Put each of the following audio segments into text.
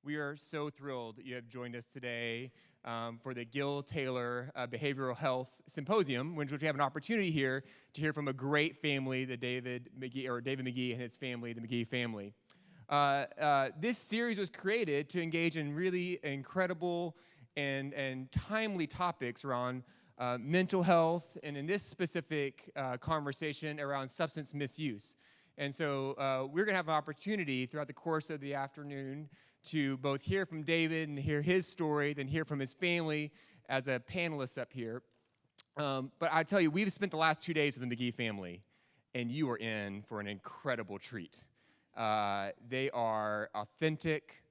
We are so thrilled that you have joined us today for the Gil Taylor Behavioral Health Symposium, which we have an opportunity here to hear from a great family, the David Magee and his family, the Magee family. This series was created to engage in really incredible and timely topics around mental health, and in this specific conversation around substance misuse. And so we're going to have an opportunity throughout the course of the afternoon to both hear from David and hear his story, then hear from his family as a panelist up here. But I tell you, we've spent the last 2 days with the Magee family, and you are in for an incredible treat. They are authentic.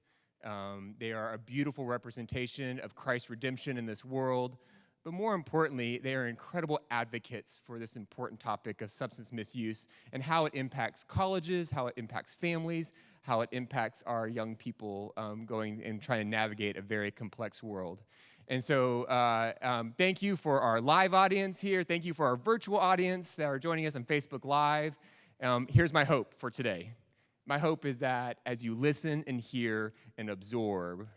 They are a beautiful representation of Christ's redemption in this world. But more importantly, they are incredible advocates for this important topic of substance misuse and how it impacts colleges, how it impacts families, how it impacts our young people going and trying to navigate a very complex world. And so thank you for our live audience here. Thank you for our virtual audience that are joining us on Facebook Live. Here's my hope for today. My hope is that as you listen and hear and absorb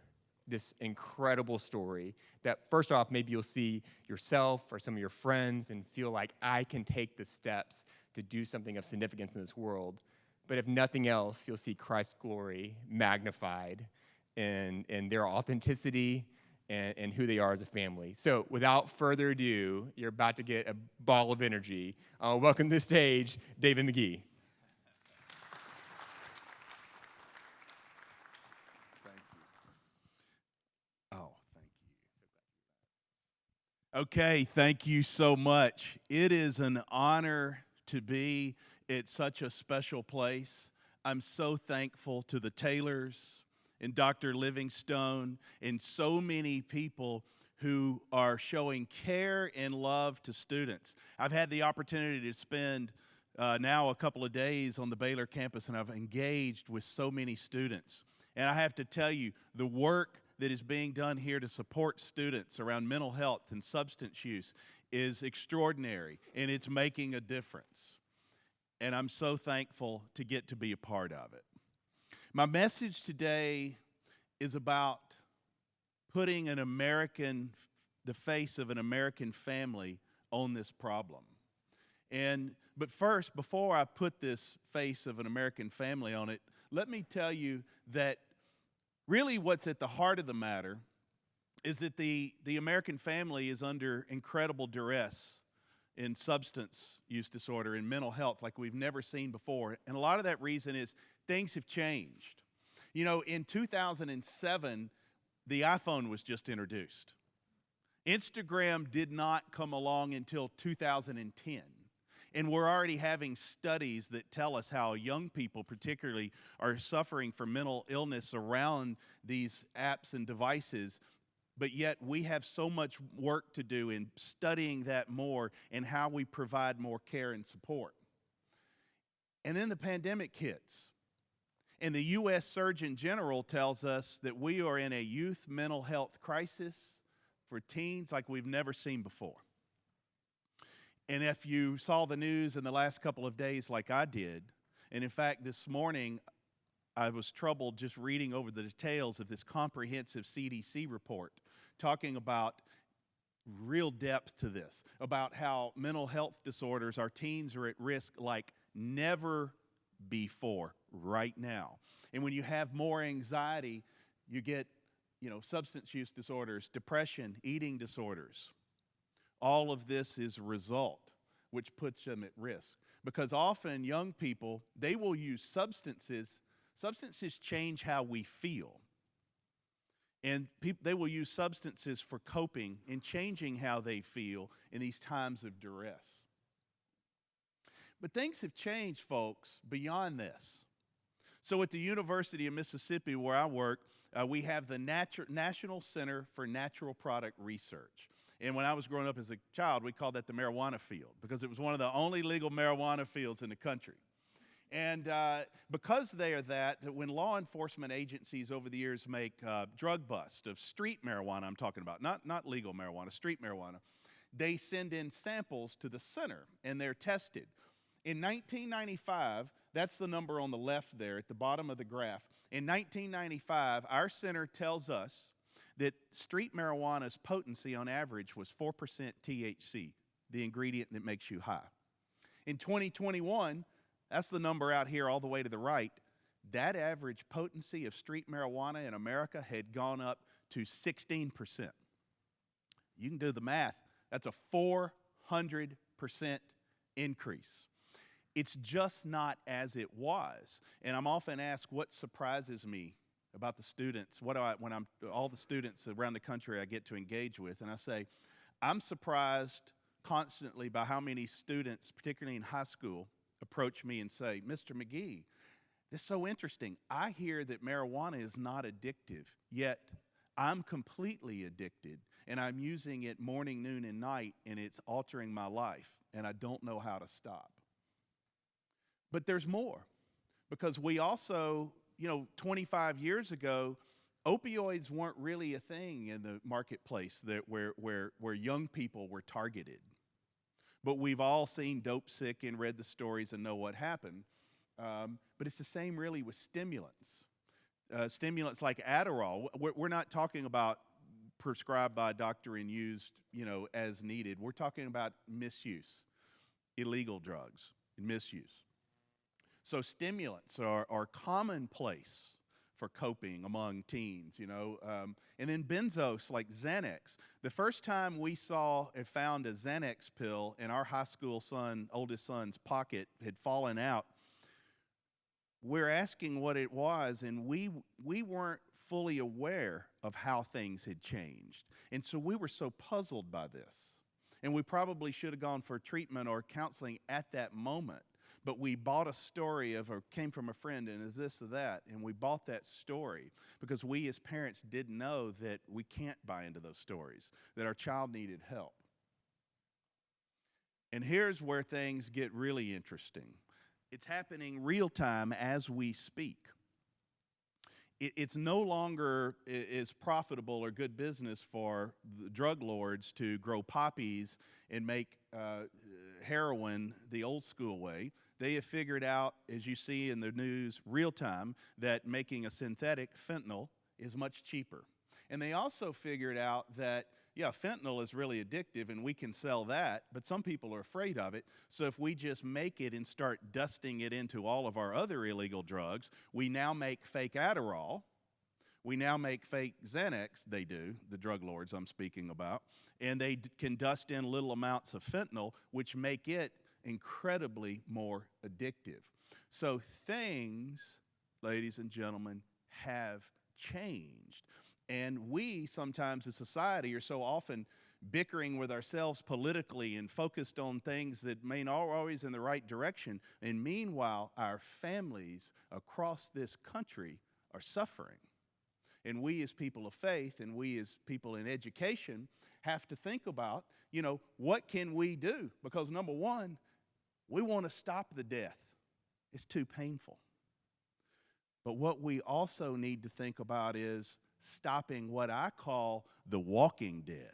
this incredible story, that first off, maybe you'll see yourself or some of your friends and feel like I can take the steps to do something of significance in this world. But if nothing else, you'll see Christ's glory magnified in their authenticity and who they are as a family. So without further ado, you're about to get a ball of energy. Welcome to the stage, David Magee. Okay, thank you so much. It is an honor to be at such a special place. I'm so thankful to the Taylors and Dr. Livingstone and so many people who are showing care and love to students. I've had the opportunity to spend now a couple of days on the Baylor campus, and I've engaged with so many students. And I have to tell you, the work that is being done here to support students around mental health and substance use is extraordinary, and it's making a difference. And I'm so thankful to get to be a part of it. My message today is about putting the face of an American family on this problem. But first, before I put this face of an American family on it, let me tell you that really what's at the heart of the matter is that the American family is under incredible duress in substance use disorder and mental health like we've never seen before. And a lot of that reason is things have changed. You know, in 2007, the iPhone was just introduced. Instagram did not come along until 2010. And we're already having studies that tell us how young people particularly are suffering from mental illness around these apps and devices, but yet we have so much work to do in studying that more and how we provide more care and support. And then the pandemic hits. And the U.S. Surgeon General tells us that we are in a youth mental health crisis for teens like we've never seen before. And if you saw the news in the last couple of days like I did, and in fact this morning I was troubled just reading over the details of this comprehensive CDC report talking about real depth to this, about how mental health disorders, our teens are at risk like never before right now. And when you have more anxiety, you get, substance use disorders, depression, eating disorders. All of this is a result, which puts them at risk. Because often young people, they will use substances. Substances change how we feel. And they will use substances for coping and changing how they feel in these times of duress. But things have changed, folks, beyond this. So at the University of Mississippi, where I work, we have the National Center for Natural Product Research. And when I was growing up as a child, we called that the marijuana field because it was one of the only legal marijuana fields in the country. And because they are that when law enforcement agencies over the years make drug busts of street marijuana, I'm talking about, not legal marijuana, street marijuana, they send in samples to the center and they're tested. In 1995, That's the number on the left there at the bottom of the graph. In 1995, our center tells us that street marijuana's potency on average was 4% THC, the ingredient that makes you high. In 2021, that's the number out here all the way to the right, that average potency of street marijuana in America had gone up to 16%. You can do the math. That's a 400% increase. It's just not as it was. And I'm often asked what surprises me about the students, all the students around the country I get to engage with, and I say, I'm surprised constantly by how many students, particularly in high school, approach me and say, Mr. Magee, this is so interesting. I hear that marijuana is not addictive, yet I'm completely addicted, and I'm using it morning, noon, and night, and it's altering my life, and I don't know how to stop. But there's more, because we also, 25 years ago, opioids weren't really a thing in the marketplace where young people were targeted. But we've all seen Dope Sick and read the stories and know what happened. But it's the same really with stimulants. Stimulants like Adderall, we're not talking about prescribed by a doctor and used, as needed. We're talking about misuse, illegal drugs, and misuse. So stimulants are commonplace for coping among teens, and then benzos like Xanax. The first time we saw and found a Xanax pill in our high school oldest son's pocket had fallen out, we're asking what it was, and we weren't fully aware of how things had changed. And so we were so puzzled by this. And we probably should have gone for treatment or counseling at that moment. But we bought a story came from a friend, and is this or that, and we bought that story because we as parents didn't know that we can't buy into those stories, that our child needed help. And here's where things get really interesting. It's happening real time as we speak. It's no longer as profitable or good business for the drug lords to grow poppies and make heroin the old school way. They have figured out, as you see in the news real time, that making a synthetic fentanyl is much cheaper. And they also figured out that, fentanyl is really addictive and we can sell that, but some people are afraid of it. So if we just make it and start dusting it into all of our other illegal drugs, we now make fake Adderall. We now make fake Xanax, they do, the drug lords I'm speaking about, and they can dust in little amounts of fentanyl, which make it incredibly more addictive. So things, ladies and gentlemen, have changed. And we sometimes as society are so often bickering with ourselves politically and focused on things that may not always in the right direction. And meanwhile, our families across this country are suffering. And we as people of faith and we as people in education have to think about, what can we do? Because number one, we want to stop the death. It's too painful. But what we also need to think about is stopping what I call the walking dead.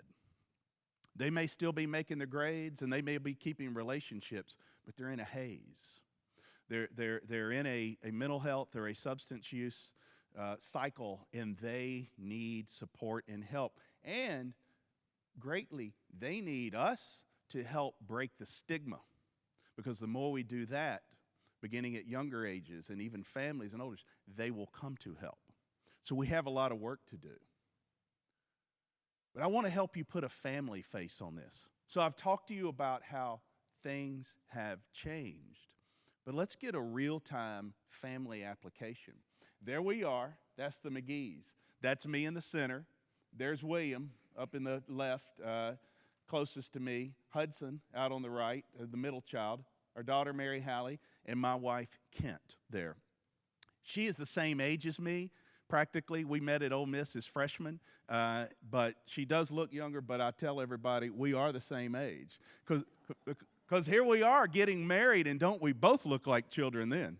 They may still be making their grades and they may be keeping relationships, but they're in a haze. They're in a mental health or a substance use cycle, and they need support and help. And greatly, they need us to help break the stigma. Because the more we do that, beginning at younger ages and even families and olders, they will come to help. So we have a lot of work to do. But I want to help you put a family face on this. So I've talked to you about how things have changed. But let's get a real-time family application. There we are. That's the Magees. That's me in the center. There's William up in the left, closest to me. Hudson out on the right, the middle child. Our daughter, Mary Hallie, and my wife, Kent, there. She is the same age as me. Practically, we met at Ole Miss as freshmen, but she does look younger, but I tell everybody we are the same age. Because here we are getting married, and don't we both look like children then?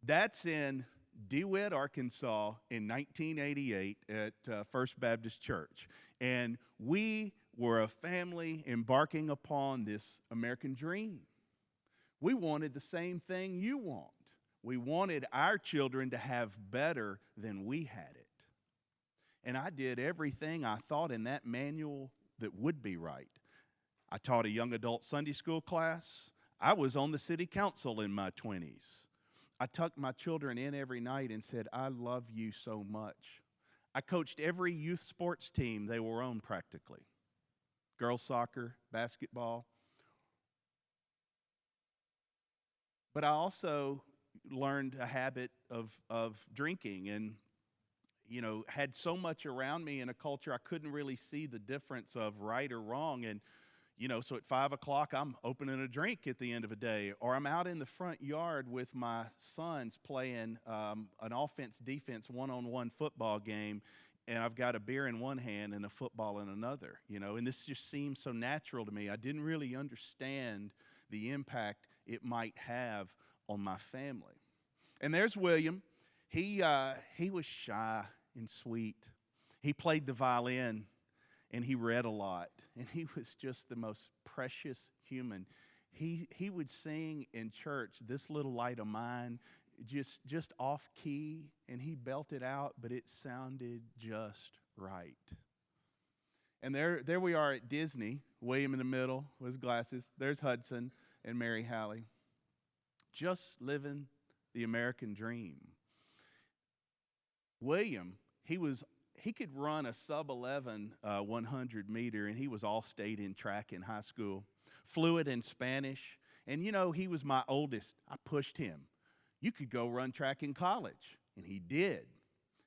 That's in DeWitt, Arkansas in 1988 at First Baptist Church. And we were a family embarking upon this American dream. We wanted the same thing you want. We wanted our children to have better than we had it. And I did everything I thought in that manual that would be right. I taught a young adult Sunday school class. I was on the city council in my 20s. I tucked my children in every night and said, I love you so much. I coached every youth sports team they were on practically. Girls soccer, basketball. But I also learned a habit of drinking and, had so much around me in a culture I couldn't really see the difference of right or wrong. And, so at 5 o'clock, I'm opening a drink at the end of a day, or I'm out in the front yard with my sons playing an offense-defense one-on-one football game, and I've got a beer in one hand and a football in another, and this just seems so natural to me. I didn't really understand the impact it might have on my family. And there's William. He was shy and sweet. He played the violin, and he read a lot, and he was just the most precious human. He would sing in church, "This Little Light of Mine," just off key, and he belted out, but it sounded just right. And there we are at Disney, William in the middle with his glasses. There's Hudson and Mary Hallie, just living the American dream. William, he could run a sub-11 100 meter, and he was all-state in track in high school, fluent in Spanish. And, he was my oldest. I pushed him. You could go run track in college, and he did.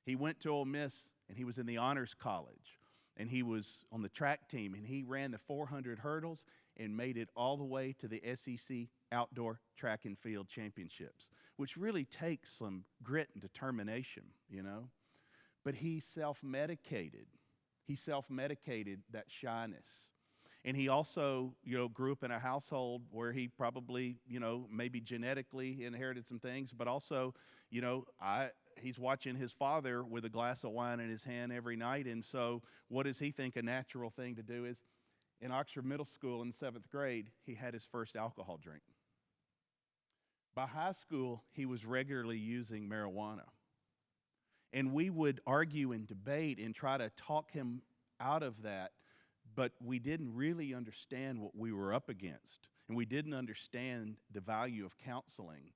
He went to Ole Miss, and he was in the honors college, and he was on the track team, and he ran the 400 hurdles and made it all the way to the SEC Outdoor Track and Field Championships, which really takes some grit and determination, But he self-medicated. He self-medicated that shyness. And he also, grew up in a household where he probably, maybe genetically inherited some things, but also, he's watching his father with a glass of wine in his hand every night. And so what does he think a natural thing to do is? In Oxford Middle School in 7th grade, he had his first alcohol drink. By high school, he was regularly using marijuana. And we would argue and debate and try to talk him out of that, but we didn't really understand what we were up against, and we didn't understand the value of counseling.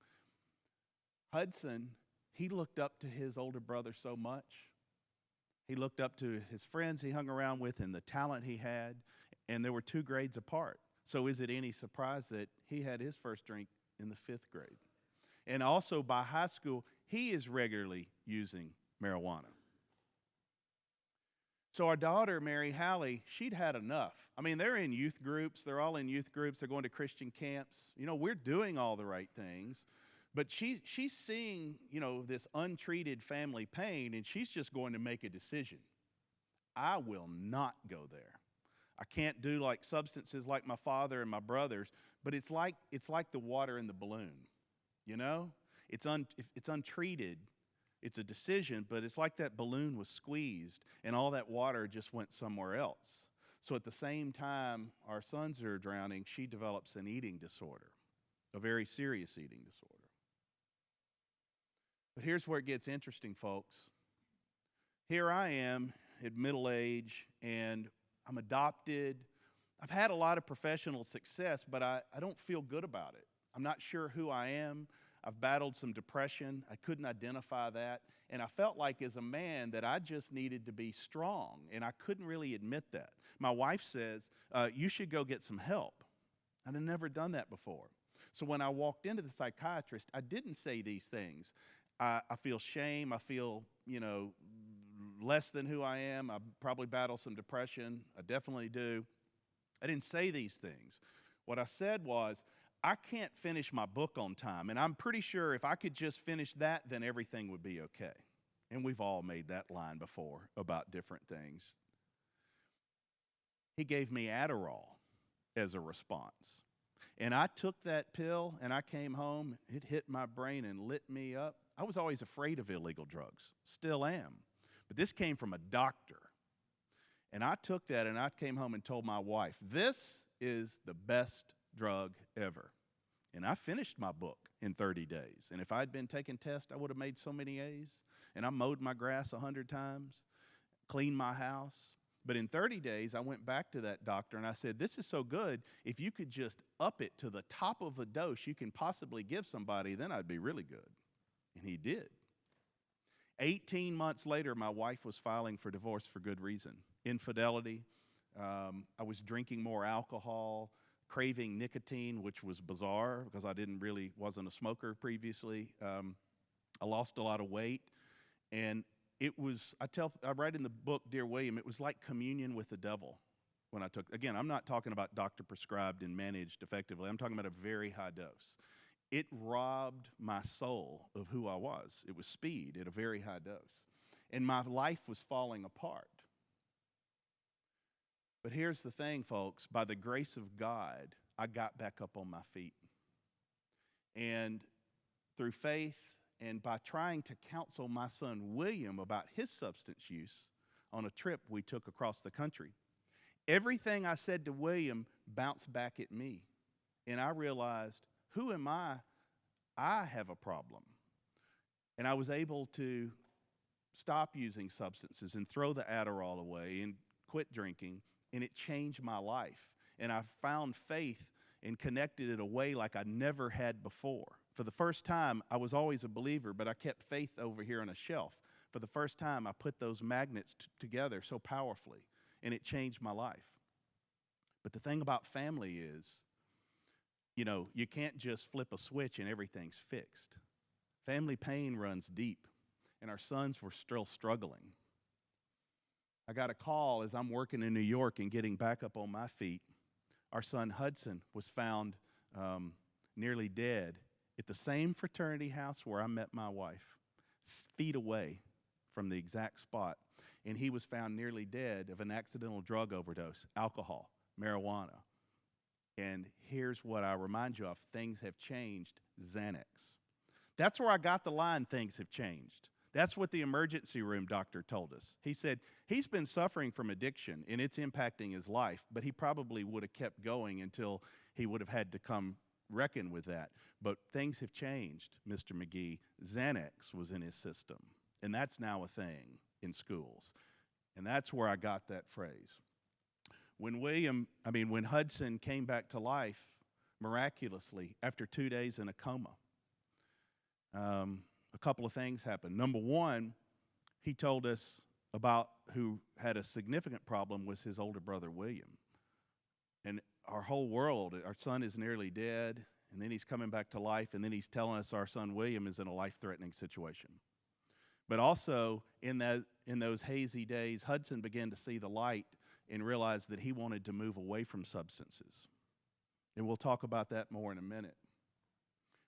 Hudson, he looked up to his older brother so much. He looked up to his friends he hung around with and the talent he had, and they were 2 grades apart. So is it any surprise that he had his first drink in the 5th grade? And also by high school, he is regularly using marijuana. So our daughter, Mary Hallie, she'd had enough. I mean, they're in youth groups. They're all in youth groups. They're going to Christian camps. We're doing all the right things. But she's seeing, this untreated family pain, and she's just going to make a decision. I will not go there. I can't do like substances like my father and my brothers, but it's like the water in the balloon. If it's untreated, it's a decision, but it's like that balloon was squeezed and all that water just went somewhere else. So at the same time our sons are drowning, she develops an eating disorder, a very serious eating disorder. But here's where it gets interesting, folks. Here I am at middle age, and I'm adopted. I've had a lot of professional success, but I don't feel good about it. I'm not sure who I am. I've battled some depression. I couldn't identify that. And I felt like as a man that I just needed to be strong, and I couldn't really admit that. My wife says, you should go get some help. I'd never done that before. So when I walked into the psychiatrist, I didn't say these things. I feel shame. I feel, less than who I am. I probably battle some depression. I definitely do. I didn't say these things. What I said was, I can't finish my book on time, and I'm pretty sure if I could just finish that, then everything would be okay. And we've all made that line before about different things. He gave me Adderall as a response. And I took that pill, and I came home. It hit my brain and lit me up. I was always afraid of illegal drugs, still am. But this came from a doctor. And I took that, and I came home and told my wife, this is the best drug ever. And I finished my book in 30 days. And if I'd been taking tests, I would have made so many A's. And I mowed my grass 100 times, cleaned my house. But in 30 days, I went back to that doctor and I said, this is so good, if you could just up it to the top of a dose you can possibly give somebody, then I'd be really good. And he did. 18 months later, my wife was filing for divorce for good reason. Infidelity. I was drinking more alcohol, craving nicotine, which was bizarre because I wasn't a smoker previously. I lost a lot of weight. And it was, I write in the book, Dear William, it was like communion with the devil when I took, again, I'm not talking about doctor prescribed and managed effectively. I'm talking about a very high dose. It robbed my soul of who I was. It was speed at a very high dose. And my life was falling apart. But here's the thing, folks. By the grace of God, I got back up on my feet. And through faith and by trying to counsel my son William about his substance use on a trip we took across the country, everything I said to William bounced back at me. And I realized, who am I? I have a problem. And I was able to stop using substances and throw the Adderall away and quit drinking, and it changed my life. And I found faith and connected it a way like I never had before. For the first time, I was always a believer, but I kept faith over here on a shelf. For the first time, I put those magnets together so powerfully, and it changed my life. But the thing about family is, you can't just flip a switch and everything's fixed. Family pain runs deep, and our sons were still struggling. I got a call as I'm working in New York and getting back up on my feet. Our son Hudson was found nearly dead at the same fraternity house where I met my wife, feet away from the exact spot. And he was found nearly dead of an accidental drug overdose, alcohol, marijuana. And here's what I remind you of. Things have changed. Xanax. That's where I got the line, things have changed. That's what the emergency room doctor told us. He said he's been suffering from addiction, and it's impacting his life, but he probably would have kept going until he would have had to come reckon with that. But things have changed, Mr. Magee. Xanax was in his system, and that's now a thing in schools. And that's where I got that phrase. When Hudson came back to life miraculously after 2 days in a coma, a couple of things happened. Number one, he told us about who had a significant problem was his older brother, William. And our whole world, our son is nearly dead, and then he's coming back to life, and then he's telling us our son, William, is in a life-threatening situation. But also, in those hazy days, Hudson began to see the light and realized that he wanted to move away from substances. And we'll talk about that more in a minute.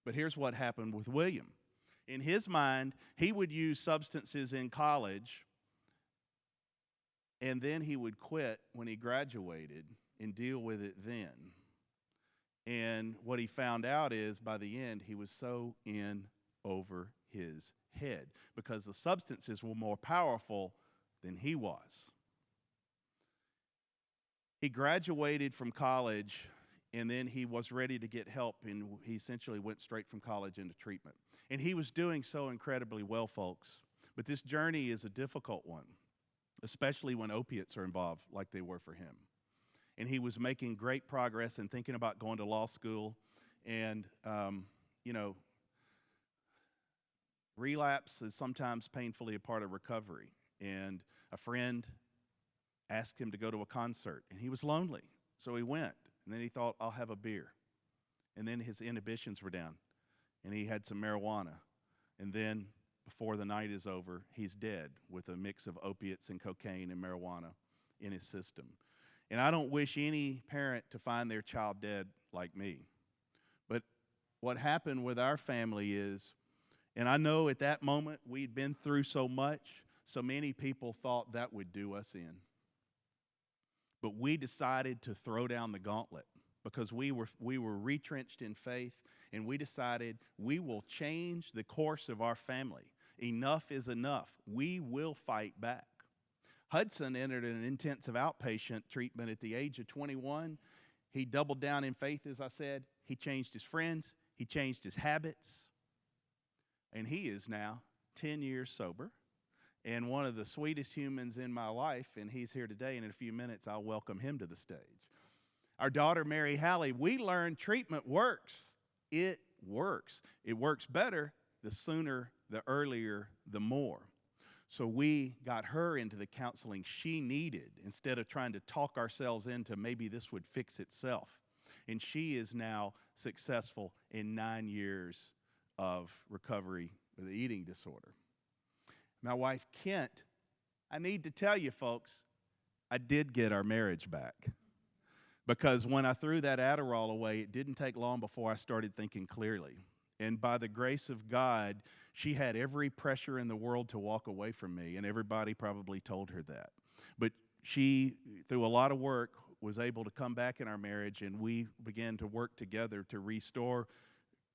But here's what happened with William. In his mind, he would use substances in college, and then he would quit when he graduated and deal with it then. And what he found out is, by the end, he was so in over his head because the substances were more powerful than he was. He graduated from college, and then he was ready to get help, and he essentially went straight from college into treatment. And he was doing so incredibly well, folks. But this journey is a difficult one, especially when opiates are involved like they were for him. And he was making great progress and thinking about going to law school. And, relapse is sometimes painfully a part of recovery. And a friend asked him to go to a concert, and he was lonely. So he went, and then he thought, I'll have a beer. And then his inhibitions were down, and he had some marijuana. And then before the night is over, he's dead with a mix of opiates and cocaine and marijuana in his system. And I don't wish any parent to find their child dead like me. But what happened with our family is, and I know at that moment we'd been through so much, so many people thought that would do us in. But we decided to throw down the gauntlet because we were retrenched in faith, and we decided we will change the course of our family. Enough is enough. We will fight back. Hudson entered an intensive outpatient treatment at the age of 21. He doubled down in faith, as I said. he changed his friends, he changed his habits, and he is now 10 years sober and one of the sweetest humans in my life, and he's here today, and in a few minutes I'll welcome him to the stage. Our daughter, Mary Hallie, we learned treatment works. It works. It works better the sooner, the earlier, the more. So we got her into the counseling she needed instead of trying to talk ourselves into maybe this would fix itself. And she is now successful in 9 years of recovery with an eating disorder. My wife, Kent, I need to tell you folks, I did get our marriage back. Because when I threw that Adderall away, it didn't take long before I started thinking clearly. And by the grace of God, she had every pressure in the world to walk away from me, and everybody probably told her that. But she, through a lot of work, was able to come back in our marriage, and we began to work together to restore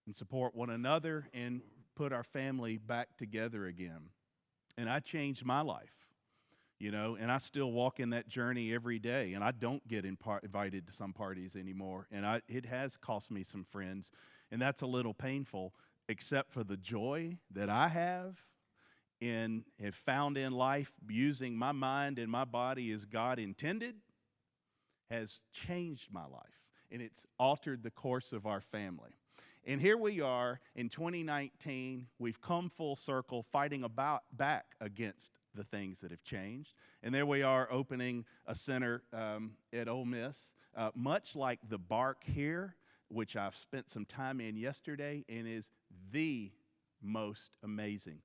and support one another and put our family back together again. And I changed my life, you know, and I still walk in that journey every day, and I don't get invited to some parties anymore, and it has cost me some friends, and that's a little painful, except for the joy that I have found in life using my mind and my body as God intended has changed my life, and it's altered the course of our family. And here we are in 2019, we've come full circle fighting back against the things that have changed. And there we are opening a center at Ole Miss, much like the Bark here, which I've spent some time in yesterday and is the most amazing.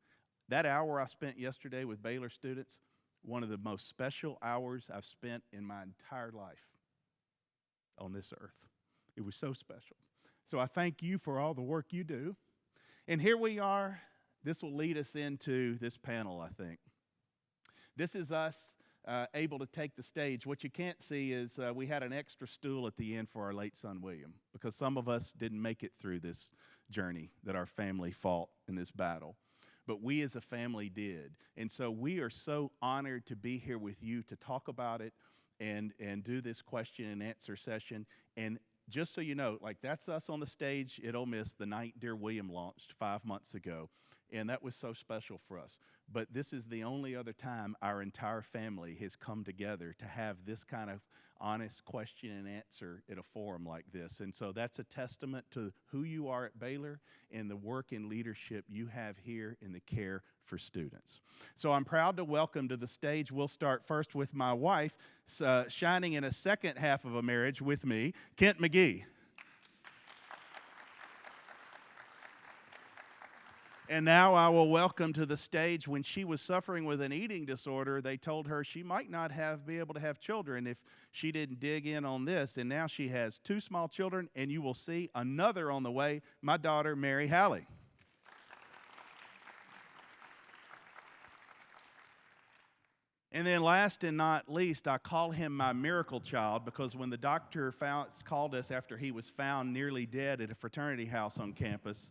That hour I spent yesterday with Baylor students, one of the most special hours I've spent in my entire life on this earth. It was so special. So I thank you for all the work you do. And here we are. This will lead us into this panel, I think. This is us able to take the stage. What you can't see is we had an extra stool at the end for our late son, William, because some of us didn't make it through this journey that our family fought in this battle. But we as a family did. And so we are so honored to be here with you to talk about it and do this question and answer session. And just so you know, like that's us on the stage at Ole Miss the night Dear William launched 5 months ago, and that was so special for us. But this is the only other time our entire family has come together to have this kind of honest question and answer at a forum like this. And so that's a testament to who you are at Baylor and the work and leadership you have here in the care for students. So I'm proud to welcome to the stage, we'll start first with my wife, shining in a second half of a marriage with me, Kent Magee. And now I will welcome to the stage, when she was suffering with an eating disorder, they told her she might not be able to have children if she didn't dig in on this. And now she has 2 small children, and you will see another on the way, my daughter, Mary Hallie. And then last and not least, I call him my miracle child, because when the doctor called us after he was found nearly dead at a fraternity house on campus,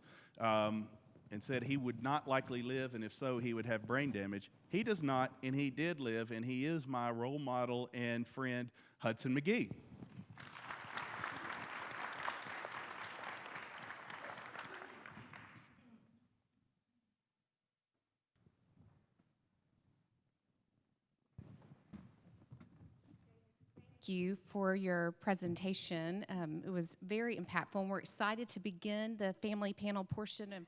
and said he would not likely live, and if so, he would have brain damage. He does not, and he did live, and he is my role model and friend, Hudson Magee. Thank you for your presentation. It was very impactful, and we're excited to begin the family panel portion of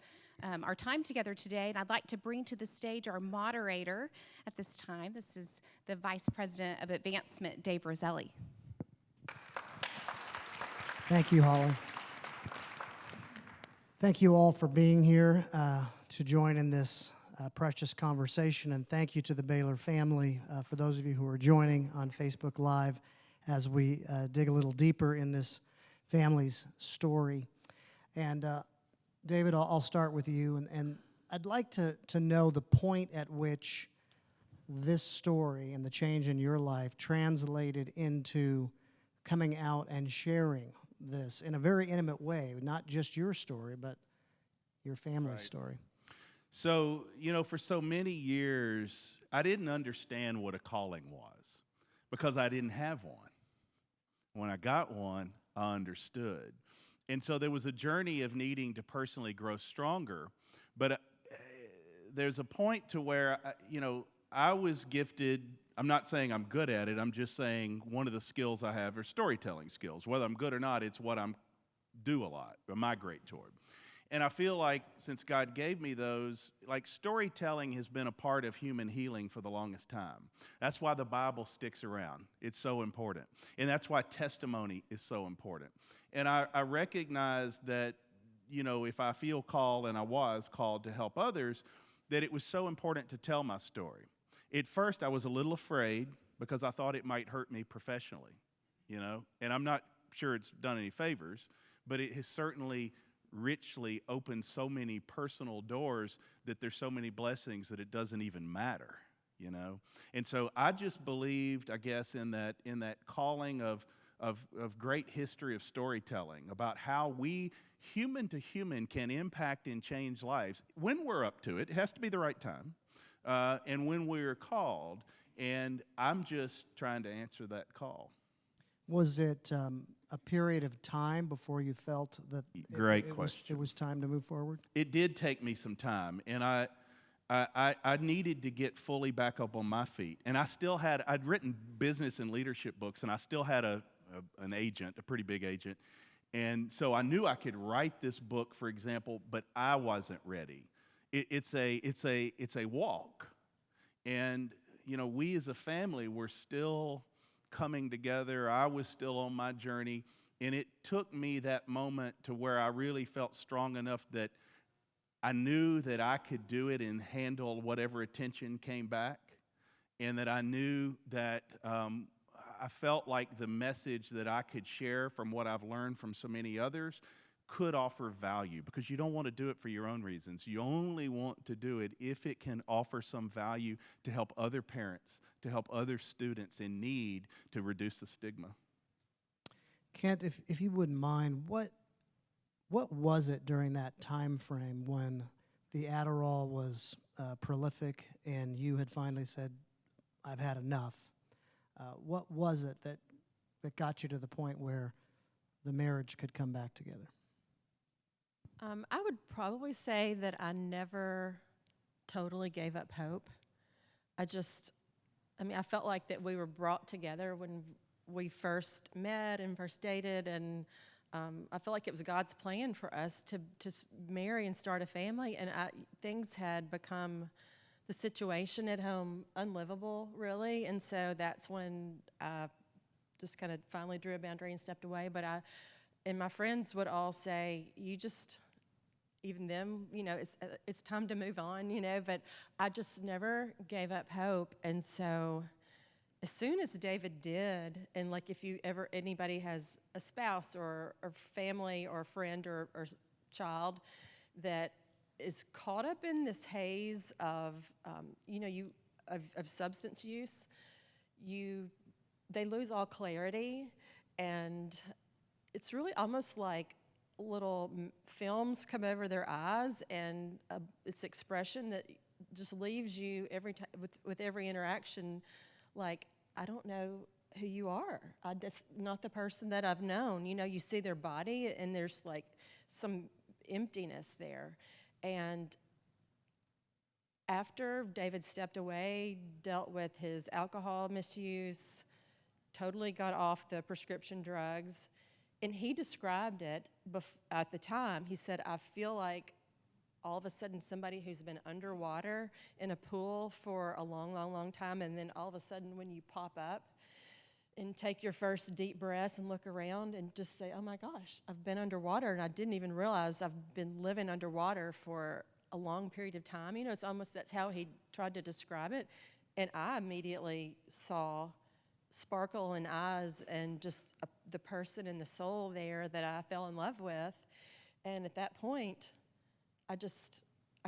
our time together today. And I'd like to bring to the stage our moderator at this time. This is the Vice President of Advancement, Dave Roselli. Thank you, Holly. Thank you all for being here to join in this precious conversation, and thank you to the Baylor family for those of you who are joining on Facebook Live as we dig a little deeper in this family's story. And David, I'll start with you, and I'd like to know the point at which this story and the change in your life translated into coming out and sharing this in a very intimate way, not just your story, but your family's story. So, you know, for so many years, I didn't understand what a calling was because I didn't have one. When I got one, I understood. And so there was a journey of needing to personally grow stronger. But there's a point to where, I was gifted. I'm not saying I'm good at it. I'm just saying one of the skills I have are storytelling skills. Whether I'm good or not, it's what I'm do a lot, or migrate toward. And I feel like since God gave me those, like storytelling has been a part of human healing for the longest time. That's why the Bible sticks around. It's so important. And that's why testimony is so important. And I recognize that, if I feel called, and I was called to help others, that it was so important to tell my story. At first, I was a little afraid because I thought it might hurt me professionally, and I'm not sure it's done any favors, but it has certainly richly opened so many personal doors that there's so many blessings that it doesn't even matter, And so I just believed, I guess, in that calling of great history of storytelling about how we, human to human, can impact and change lives when we're up to it. It has to be the right time, and when we're called. And I'm just trying to answer that call. Was it a period of time before you felt that Great question. It was time to move forward? It did take me some time, and I needed to get fully back up on my feet. And I'd written business and leadership books, and I still had an agent, a pretty big agent. And so I knew I could write this book, for example, but I wasn't ready. It's a walk. And, we as a family were still coming together. I was still on my journey, and it took me that moment to where I really felt strong enough that I knew that I could do it and handle whatever attention came back, and that I knew that I felt like the message that I could share from what I've learned from so many others could offer value, because you don't want to do it for your own reasons. You only want to do it if it can offer some value to help other parents, to help other students in need, to reduce the stigma. Kent, if you wouldn't mind, what was it during that time frame when the Adderall was prolific and you had finally said, I've had enough? What was it that got you to the point where the marriage could come back together? I would probably say that I never totally gave up hope. I felt like that we were brought together when we first met and first dated, and I felt like it was God's plan for us to marry and start a family, and things had become, the situation at home, unlivable, really, and so that's when I just kind of finally drew a boundary and stepped away. But and my friends would all say, even them, it's time to move on, but I just never gave up hope. And so as soon as David did, and like if anybody has a spouse or family or a friend or child that is caught up in this haze of, of substance use, they lose all clarity, and it's really almost like little films come over their eyes, and it's expression that just leaves you every time with every interaction, like, I don't know who you are. That's not the person that I've known. You see their body, and there's like some emptiness there. And after David stepped away, dealt with his alcohol misuse, totally got off the prescription drugs, and he described it at the time. He said, I feel like all of a sudden somebody who's been underwater in a pool for a long, long, long time, and then all of a sudden when you pop up and take your first deep breaths and look around and just say, oh my gosh, I've been underwater, and I didn't even realize I've been living underwater for a long period of time. It's almost, that's how he tried to describe it. And I immediately saw sparkle in eyes and just the person and the soul there that I fell in love with. And at that point, I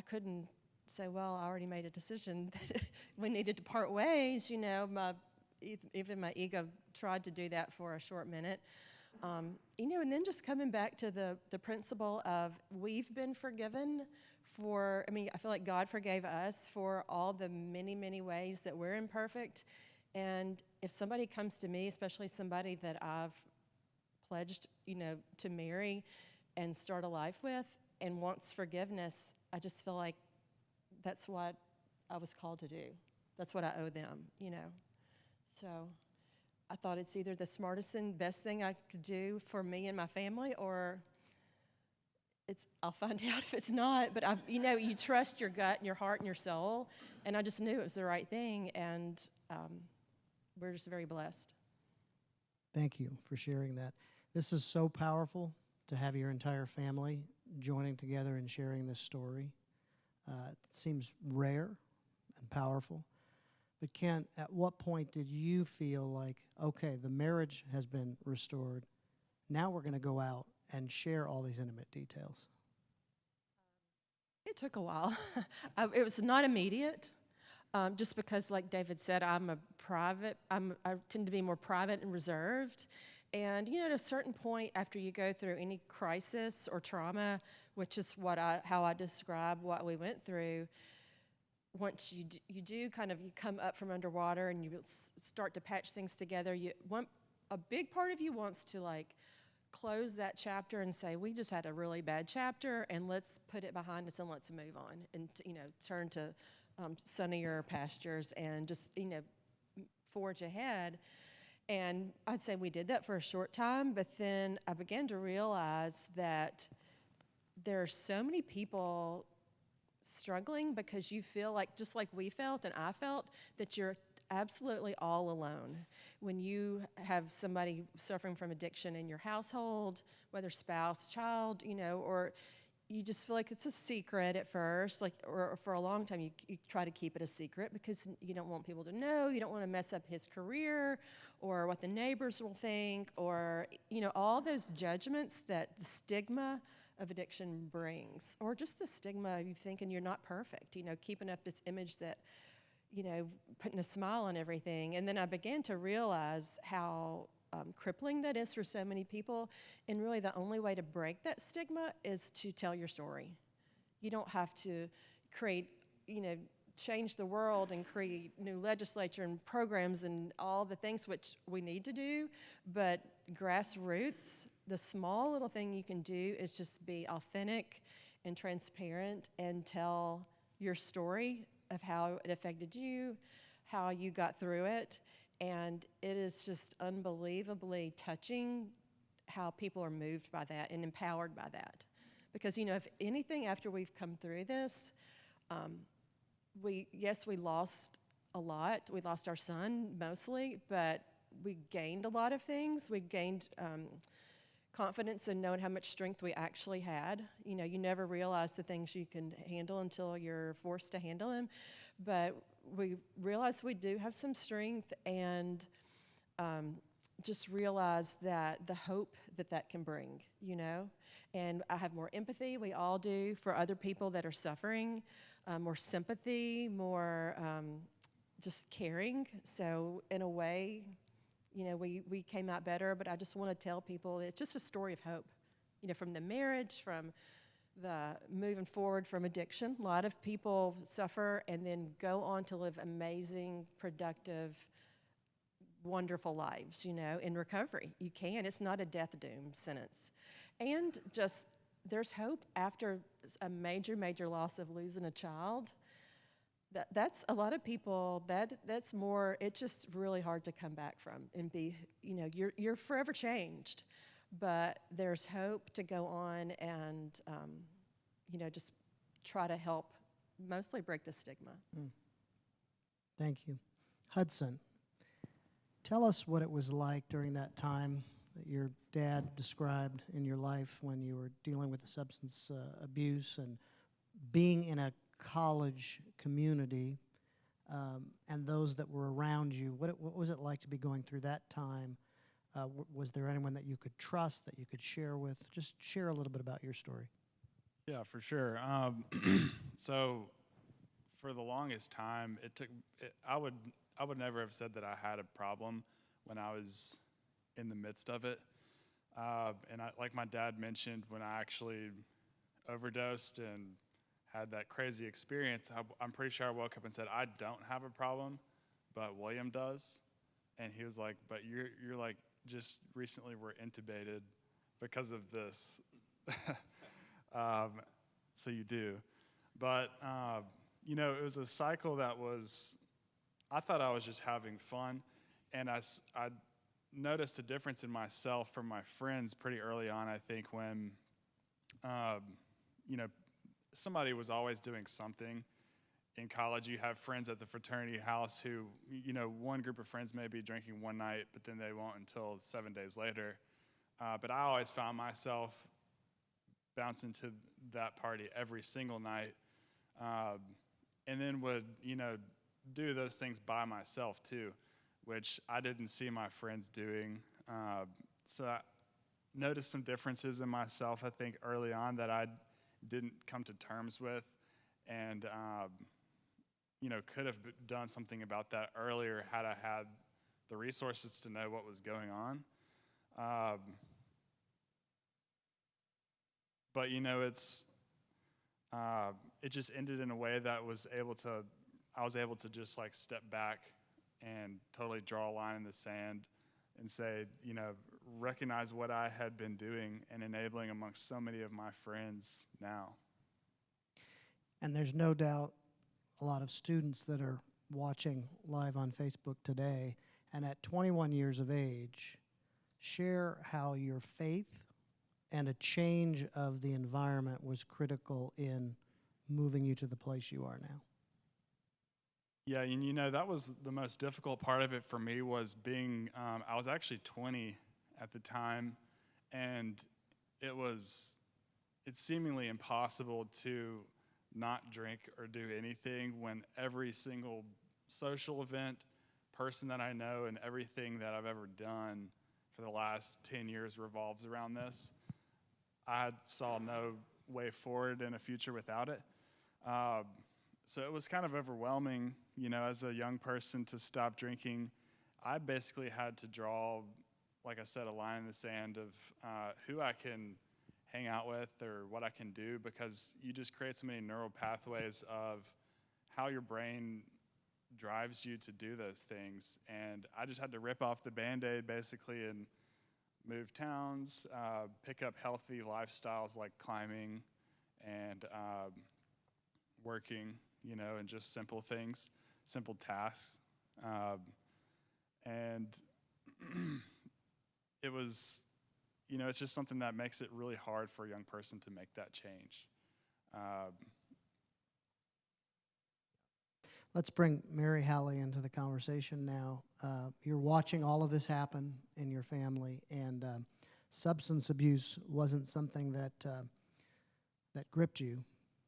couldn't say, well, I already made a decision that we needed to part ways. Even my ego tried to do that for a short minute. And then just coming back to the principle of we've been forgiven I feel like God forgave us for all the many, many ways that we're imperfect. And if somebody comes to me, especially somebody that I've pledged, to marry and start a life with and wants forgiveness, I just feel like that's what I was called to do. That's what I owe them. So I thought it's either the smartest and best thing I could do for me and my family, or I'll find out if it's not. But you trust your gut and your heart and your soul, and I just knew it was the right thing, and we're just very blessed. Thank you for sharing that. This is so powerful to have your entire family joining together and sharing this story. It seems rare and powerful. But Kent, at what point did you feel like, okay, the marriage has been restored, now we're going to go out and share all these intimate details? It took a while. It was not immediate, just because, like David said, I tend to be more private and reserved. And, at a certain point after you go through any crisis or trauma, which is how I describe what we went through, once you come up from underwater and you start to patch things together, a big part of you wants to close that chapter and say, we just had a really bad chapter, and let's put it behind us and let's move on and turn to sunnier pastures and just forge ahead. And I'd say we did that for a short time, but then I began to realize that there are so many people struggling because you feel like, just like we felt and I felt, that you're absolutely all alone. When you have somebody suffering from addiction in your household, whether spouse, child, or you just feel like it's a secret at first, or for a long time you try to keep it a secret because you don't want people to know, you don't want to mess up his career or what the neighbors will think, or all those judgments that the stigma of addiction brings, or just the stigma of you thinking you're not perfect, keeping up this image that, putting a smile on everything. And then I began to realize how crippling that is for so many people, and really the only way to break that stigma is to tell your story. You don't have to create, change the world and create new legislature and programs and all the things which we need to do, but grassroots, the small little thing you can do is just be authentic and transparent and tell your story of how it affected you, how you got through it. And it is just unbelievably touching how people are moved by that and empowered by that. Because, if anything, after we've come through this, we lost a lot. We lost our son mostly, but we gained a lot of things. We gained confidence in knowing how much strength we actually had. You never realize the things you can handle until you're forced to handle them. But we realized we do have some strength, and just realize that the hope that can bring, And I have more empathy, we all do, for other people that are suffering, more sympathy, more just caring. So in a way, we came out better, but I just want to tell people it's just a story of hope, from the marriage, from the moving forward from addiction. A lot of people suffer and then go on to live amazing, productive, wonderful lives, in recovery. You can. It's not a death doom sentence. And just there's hope after a major, major loss of losing a child. That's a lot of people, that's more, it's just really hard to come back from and be, you're forever changed. But there's hope to go on and, just try to help mostly break the stigma. Thank you. Hudson, tell us what it was like during that time that your dad described in your life when you were dealing with the substance abuse and being in a college community and those that were around you. What was it like to be going through that time? Was there anyone that you could trust, that you could share with? Just share a little bit about your story. Yeah, for sure. So for the longest time, I would never have said that I had a problem when I was in the midst of it. And like my dad mentioned, when I actually overdosed and had that crazy experience, I'm pretty sure I woke up and said, I don't have a problem, but William does. And he was like, but you're like just recently were intubated because of this. So you do. But, it was a cycle that I thought I was just having fun. And I noticed a difference in myself from my friends pretty early on, I think, when, somebody was always doing something. In college, you have friends at the fraternity house who, one group of friends may be drinking one night, but then they won't until 7 days later. But I always found myself bouncing to that party every single night, and then would, do those things by myself too, which I didn't see my friends doing. So I noticed some differences in myself, I think, early on that I didn't come to terms with, and could have done something about that earlier had I had the resources to know what was going on. But it just ended in a way that I was able to just like step back and totally draw a line in the sand and say, recognize what I had been doing and enabling amongst so many of my friends now. And there's no doubt a lot of students that are watching live on Facebook today, and at 21 years of age, share how your faith and a change of the environment was critical in moving you to the place you are now. Yeah, and that was the most difficult part of it for me was being, I was actually 20 at the time, and it's seemingly impossible to not drink or do anything when every single social event, person that I know, and everything that I've ever done for the last 10 years revolves around this. I saw no way forward in a future without it. So it was kind of overwhelming, as a young person to stop drinking. I basically had to draw, like I said, a line in the sand of who I can hang out with or what I can do, because you just create so many neural pathways of how your brain drives you to do those things. And I just had to rip off the Band-Aid basically and move towns, pick up healthy lifestyles like climbing and working, and just simple things, simple tasks. And it was, it's just something that makes it really hard for a young person to make that change. Let's bring Mary Hallie into the conversation now. You're watching all of this happen in your family, and substance abuse wasn't something that gripped you,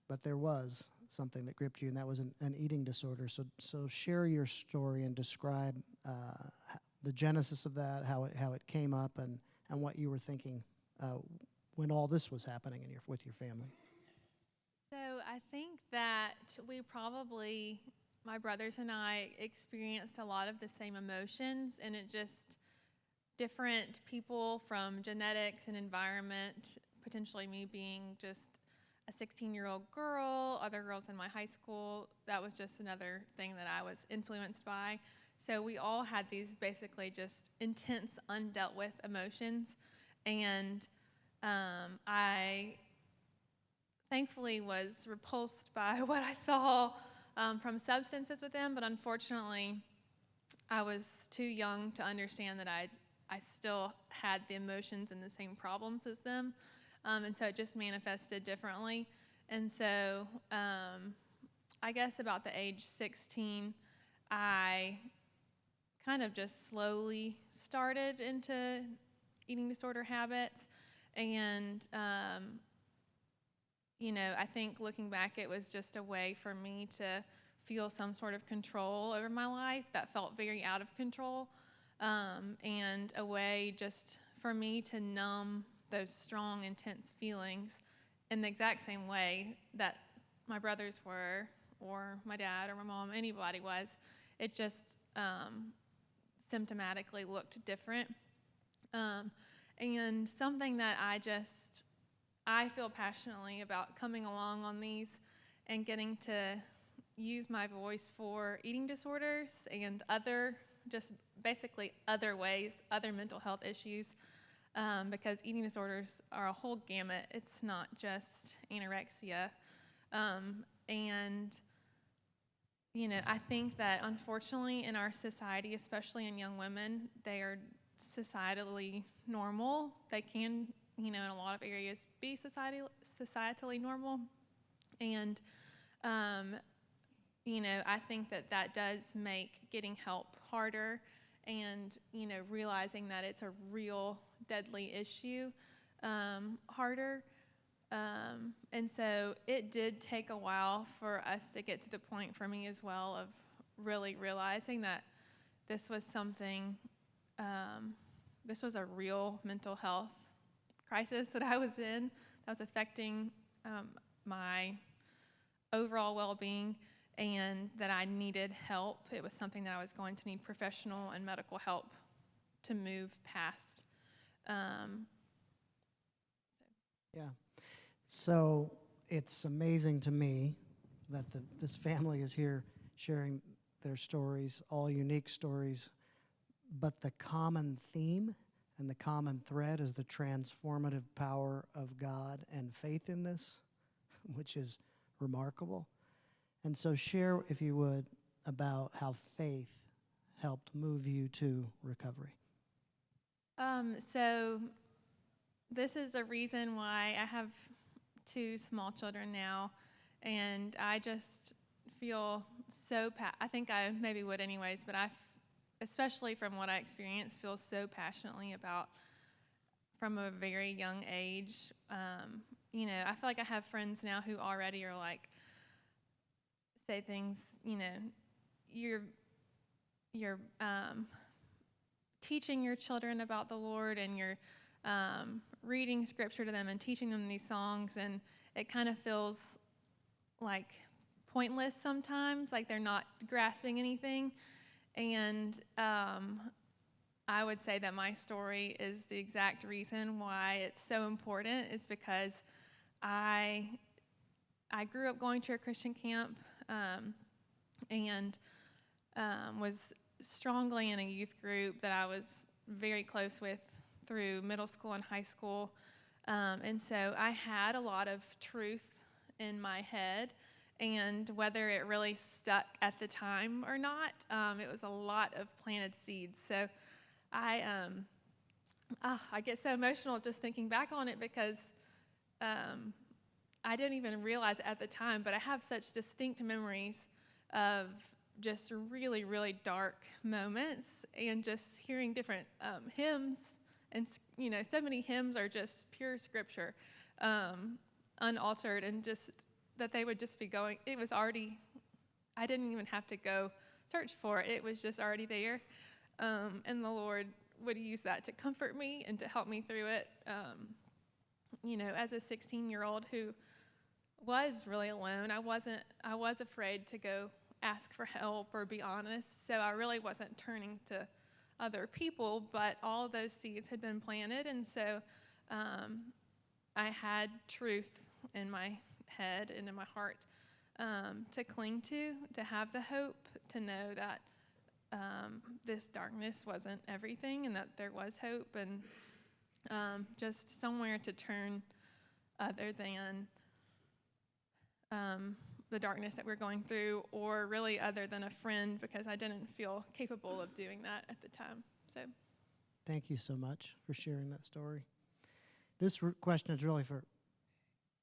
but there was something that gripped you, and that was an eating disorder. So share your story and describe the genesis of that, how it came up, and what you were thinking when all this was happening with your family. So I think that my brothers and I experienced a lot of the same emotions, and it just different people from genetics and environment, potentially me being just a 16-year-old girl, other girls in my high school. That was just another thing that I was influenced by. So we all had these basically just intense, undealt with emotions. And I thankfully was repulsed by what I saw from substances with them, but unfortunately, I was too young to understand that I still had the emotions and the same problems as them. And so it just manifested differently. And so I guess about the age 16, I kind of just slowly started into eating disorder habits. And, I think looking back, it was just a way for me to feel some sort of control over my life that felt very out of control. And a way just for me to numb those strong, intense feelings in the exact same way that my brothers were, or my dad, or my mom, anybody was. It just symptomatically looked different. And something that I feel passionately about coming along on these and getting to use my voice for eating disorders and other just basically other ways, other mental health issues, because eating disorders are a whole gamut. It's not just anorexia. And, you know, I think that unfortunately in our society, especially in young women, they are societally normal. They can, you know, in a lot of areas be societally normal. And, you know, I think that that does make getting help harder, and, you know, realizing that it's a real deadly issue harder. And so it did take a while for us to get to the point, for me as well, of really realizing that this was something, this was a real mental health crisis that I was in, that was affecting my overall well-being, and that I needed help. It was something that I was going to need professional and medical help to move past. Yeah. So it's amazing to me that this family is here sharing their stories, all unique stories, but the common theme and the common thread is the transformative power of God and faith in this, which is remarkable. And so share, if you would, about how faith helped move you to recovery. So this is a reason why I have 2 small children now, and I just feel so, I think I maybe would anyways, but especially from what I experienced, feel so passionately about from a very young age. You know, I feel like I have friends now who already are like, say things, you know, you're teaching your children about the Lord, and you're reading scripture to them and teaching them these songs, and it kind of feels like pointless sometimes, like they're not grasping anything. And I would say that my story is the exact reason why it's so important, is because I grew up going to a Christian camp, and was strongly in a youth group that I was very close with through middle school and high school. And so I had a lot of truth in my head, and whether it really stuck at the time or not, it was a lot of planted seeds. So I get so emotional just thinking back on it, because I didn't even realize it at the time, but I have such distinct memories of just really, really dark moments, and just hearing different hymns, and, you know, so many hymns are just pure scripture, unaltered, and just that they would just be going, it was already, I didn't even have to go search for it. It was just already there. And the Lord would use that to comfort me and to help me through it. You know, as a 16-year-old who was really alone, I was afraid to go ask for help or be honest. So I really wasn't turning to other people, but all of those seeds had been planted. And so I had truth in my head and in my heart to cling to have the hope, to know that this darkness wasn't everything, and that there was hope, and just somewhere to turn other than the darkness that we're going through, or really other than a friend, because I didn't feel capable of doing that at the time. So Thank you so much for sharing that story. This question is really for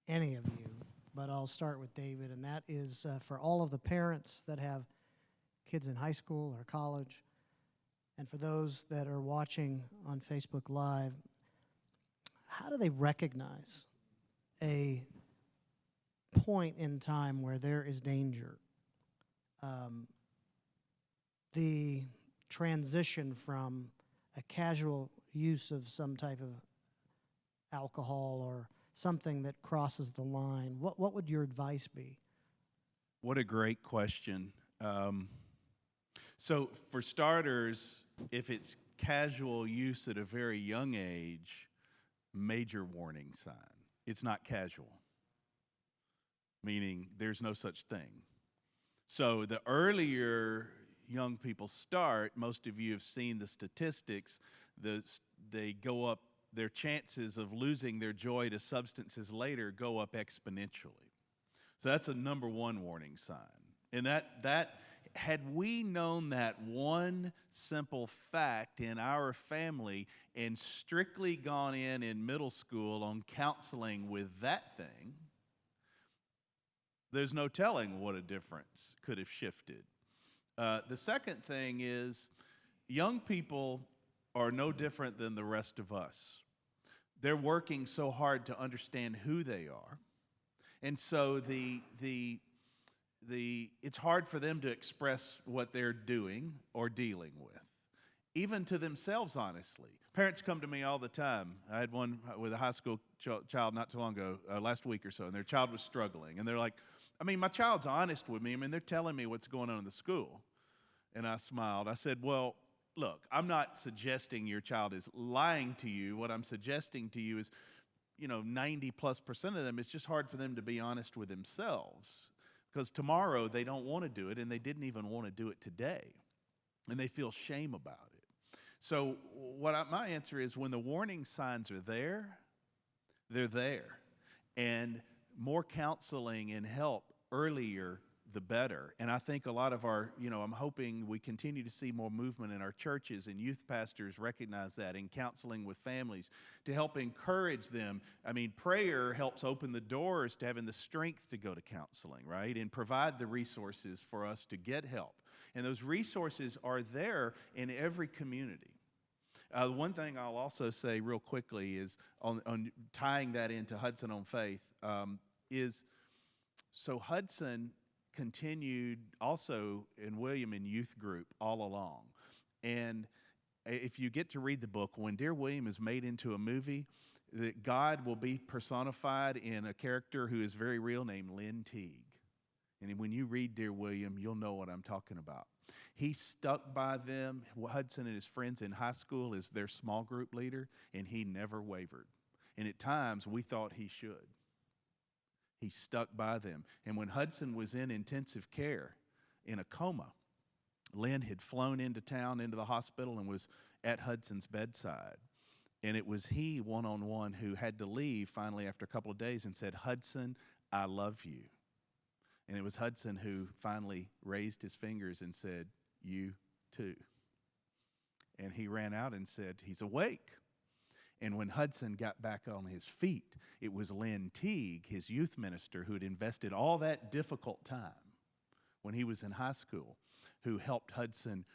any of you, but I'll start with David, and that is for all of the parents that have kids in high school or college, and for those that are watching on Facebook Live, how do they recognize a point in time where there is danger? The transition from a casual use of some type of alcohol or something that crosses the line. What would your advice be? What a great question. So for starters, if it's casual use at a very young age, major warning sign. It's not casual, meaning there's no such thing. So the earlier young people start, most of you have seen the statistics, they go up, their chances of losing their joy to substances later go up exponentially. So that's a number one warning sign. And that had we known that one simple fact in our family and strictly gone in middle school on counseling with that thing, there's no telling what a difference could have shifted. The second thing is young people are no different than the rest of us. They're working so hard to understand who they are. And so it's hard for them to express what they're doing or dealing with, even to themselves, honestly. Parents come to me all the time. I had one with a high school child not too long ago, last week or so, and their child was struggling. And they're like, my child's honest with me. They're telling me what's going on in the school. And I smiled. I said, well, look, I'm not suggesting your child is lying to you. What I'm suggesting to you is, 90+% of them, it's just hard for them to be honest with themselves. Because tomorrow they don't want to do it, and they didn't even want to do it today. And they feel shame about it. So my answer is, when the warning signs are there, they're there. And more counseling and help earlier, the better. And I think a lot of our, I'm hoping we continue to see more movement in our churches, and youth pastors recognize that, in counseling with families to help encourage them. Prayer helps open the doors to having the strength to go to counseling, right? And provide the resources for us to get help. And those resources are there in every community. One thing I'll also say real quickly is on tying that into Hudson on Faith so Hudson continued also in William in youth group all along. And if you get to read the book, when Dear William is made into a movie, that God will be personified in a character who is very real named Lynn Teague. And when you read Dear William, you'll know what I'm talking about. He stuck by them, Hudson and his friends in high school, as their small group leader, and he never wavered. And at times, we thought he should. He stuck by them. And when Hudson was in intensive care in a coma, Lynn had flown into town, into the hospital, and was at Hudson's bedside. And it was he, one-on-one, who had to leave finally after a couple of days and said, Hudson, I love you. And it was Hudson who finally raised his fingers and said, you too. And he ran out and said, he's awake. And when Hudson got back on his feet, it was Lynn Teague, his youth minister, who had invested all that difficult time when he was in high school, who helped Hudson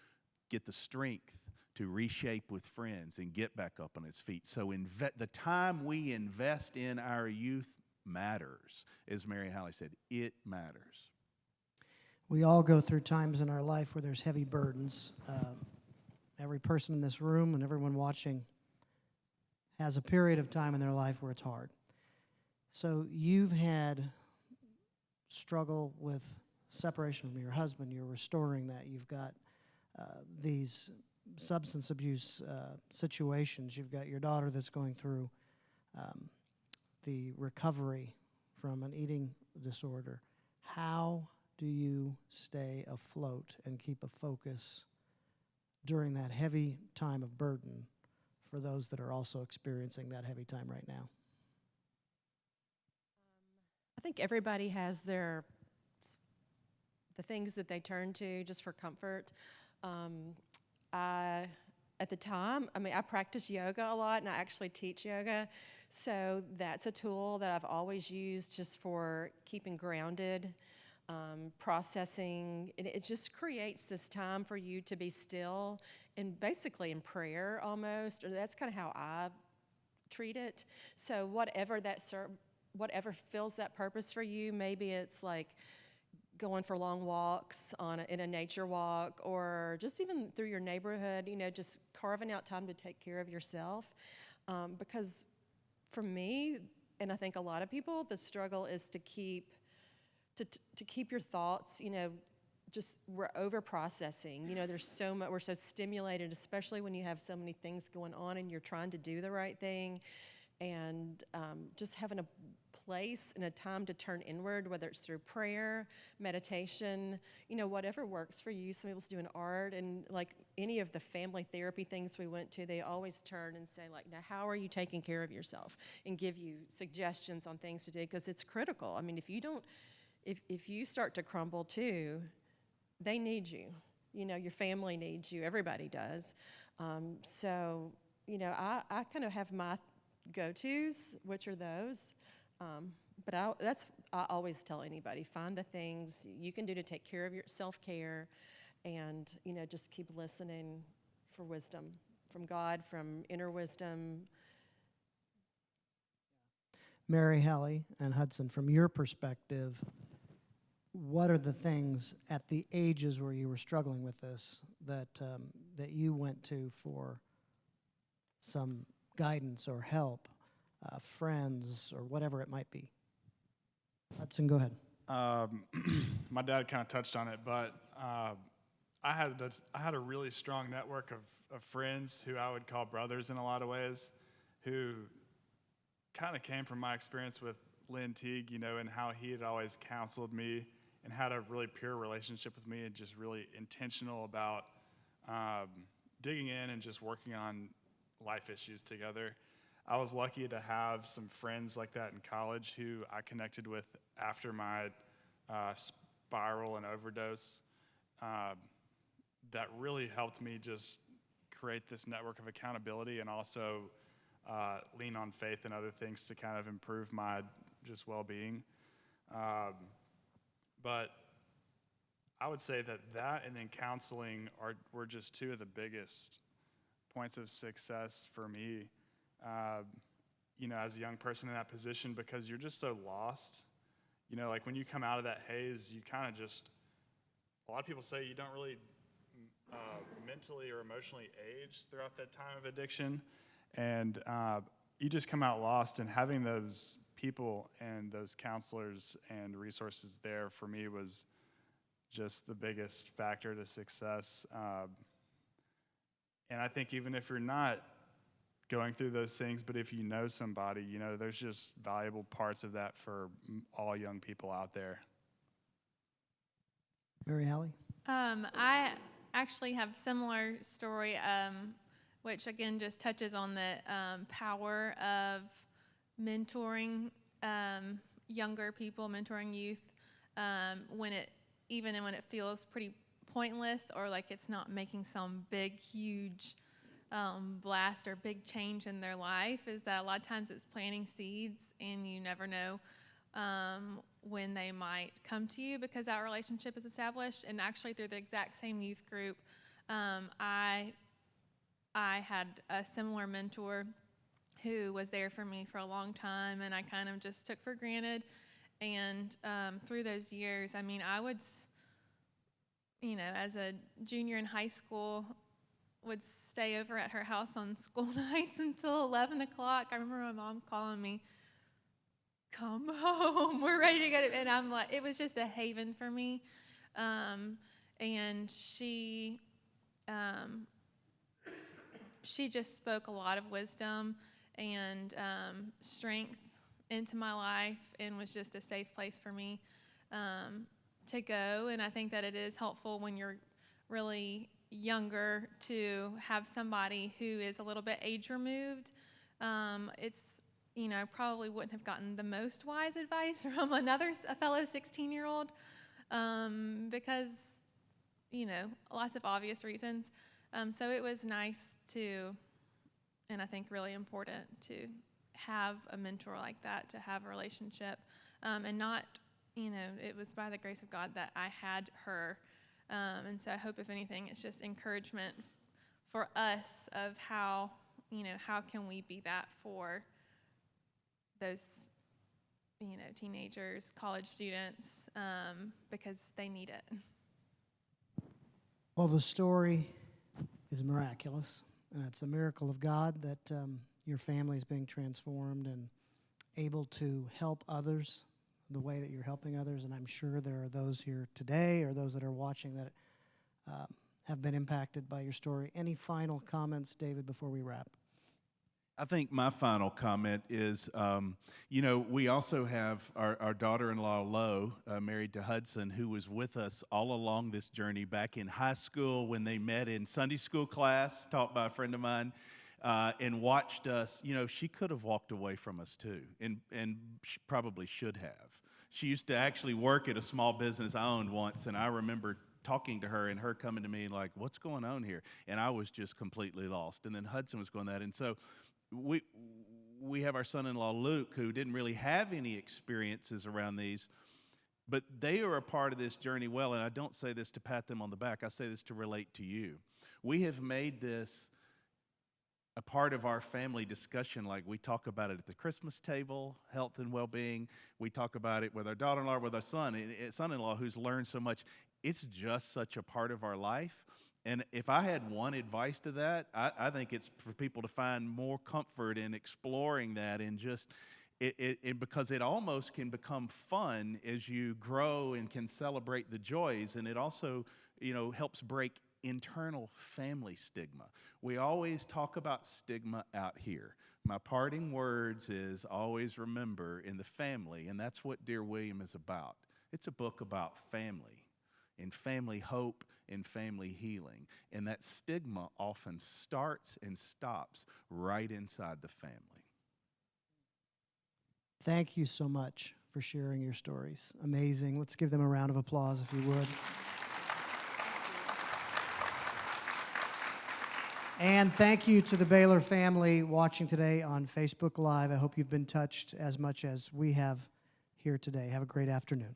get the strength to reshape with friends and get back up on his feet. So the time we invest in our youth matters. As Mary Halley said, it matters. We all go through times in our life where there's heavy burdens. Every person in this room and everyone watching has a period of time in their life where it's hard. So you've had struggle with separation from your husband. You're restoring that. You've got these substance abuse situations. You've got your daughter that's going through the recovery from an eating disorder. How do you stay afloat and keep a focus during that heavy time of burden for those that are also experiencing that heavy time right now? I think everybody has the things that they turn to just for comfort. At the time, I practice yoga a lot, and I actually teach yoga. So that's a tool that I've always used just for keeping grounded, processing. And it just creates this time for you to be still and basically in prayer almost, or that's kind of how I treat it. So whatever fills that purpose for you, maybe it's like going for long walks in a nature walk, or just even through your neighborhood, just carving out time to take care of yourself. Because for me, and I think a lot of people, the struggle is to keep your thoughts, we're over processing. There's so much, we're so stimulated, especially when you have so many things going on and you're trying to do the right thing. And just having a place and a time to turn inward, whether it's through prayer, meditation, whatever works for you. Some people's doing art, and like any of the family therapy things we went to, they always turn and say, like, now how are you taking care of yourself, and give you suggestions on things to do, because it's critical. I mean, if you start to crumble too, they need you. Your family needs you. Everybody does. So, I kind of have my go-tos, which are those. But I always tell anybody, find the things you can do to take care of your self-care, and, just keep listening for wisdom from God, from inner wisdom. Mary, Hallie, and Hudson, from your perspective, what are the things at the ages where you were struggling with this that you went to for some guidance or help, friends, or whatever it might be? Hudson, go ahead. My dad kind of touched on it, but I had a really strong network of friends who I would call brothers in a lot of ways, who kind of came from my experience with Lynn Teague, and how he had always counseled me and had a really pure relationship with me, and just really intentional about digging in and just working on life issues together. I was lucky to have some friends like that in college who I connected with after my spiral and overdose. That really helped me just create this network of accountability, and also lean on faith and other things to kind of improve my just well-being. But I would say that and then counseling were just two of the biggest points of success for me, as a young person in that position, because you're just so lost. Like when you come out of that haze, you kind of just, a lot of people say you don't really mentally or emotionally age throughout that time of addiction. And you just come out lost, and having those people and those counselors and resources there for me was just the biggest factor to success. And I think even if you're not going through those things, but if you know somebody, there's just valuable parts of that for all young people out there. Mary, Hallie? I actually have similar story, which again just touches on the power of mentoring younger people, mentoring youth, when it feels pretty pointless, or like it's not making some big, huge blast or big change in their life. Is that a lot of times it's planting seeds, and you never know when they might come to you, because that relationship is established. And actually, through the exact same youth group, I had a similar mentor who was there for me for a long time, and I kind of just took for granted. And through those years, I would, as a junior in high school, would stay over at her house on school nights until 11 o'clock. I remember my mom calling me, "Come home, we're ready to go." And I'm like, it was just a haven for me. And she just spoke a lot of wisdom and strength into my life, and was just a safe place for me to go. And I think that it is helpful when you're really younger to have somebody who is a little bit age removed. It's, I probably wouldn't have gotten the most wise advice from a fellow 16-year-old because, lots of obvious reasons. So it was nice to, and I think really important to have a mentor like that, to have a relationship, and not, it was by the grace of God that I had her. And so I hope, if anything, it's just encouragement for us of how can we be that for those, teenagers, college students, because they need it. Well, the story is miraculous, and it's a miracle of God that your family is being transformed and able to help others the way that you're helping others. And I'm sure there are those here today or those that are watching that have been impacted by your story. Any final comments, David, before we wrap? I think my final comment is, we also have our daughter-in-law, Lo, married to Hudson, who was with us all along this journey back in high school when they met in Sunday school class, taught by a friend of mine, and watched us. She could have walked away from us too, and she probably should have. She used to actually work at a small business I owned once, and I remember talking to her and her coming to me like, what's going on here? And I was just completely lost. And then Hudson was going that. And so we have our son-in-law, Luke, who didn't really have any experiences around these, but they are a part of this journey well. And I don't say this to pat them on the back. I say this to relate to you. We have made this a part of our family discussion. Like, we talk about it at the Christmas table, health and well-being. We talk about it with our daughter-in-law, with our son-in-law, who's learned so much. It's just such a part of our life. And if I had one advice to that, I think it's for people to find more comfort in exploring that, and just because it almost can become fun as you grow and can celebrate the joys. And it also, helps break internal family stigma. We always talk about stigma out here. My parting words is always remember in the family, and that's what Dear William is about. It's a book about family, and family hope, and family healing. And that stigma often starts and stops right inside the family. Thank you so much for sharing your stories. Amazing. Let's give them a round of applause, if you would. And thank you to the Baylor family watching today on Facebook Live. I hope you've been touched as much as we have here today. Have a great afternoon.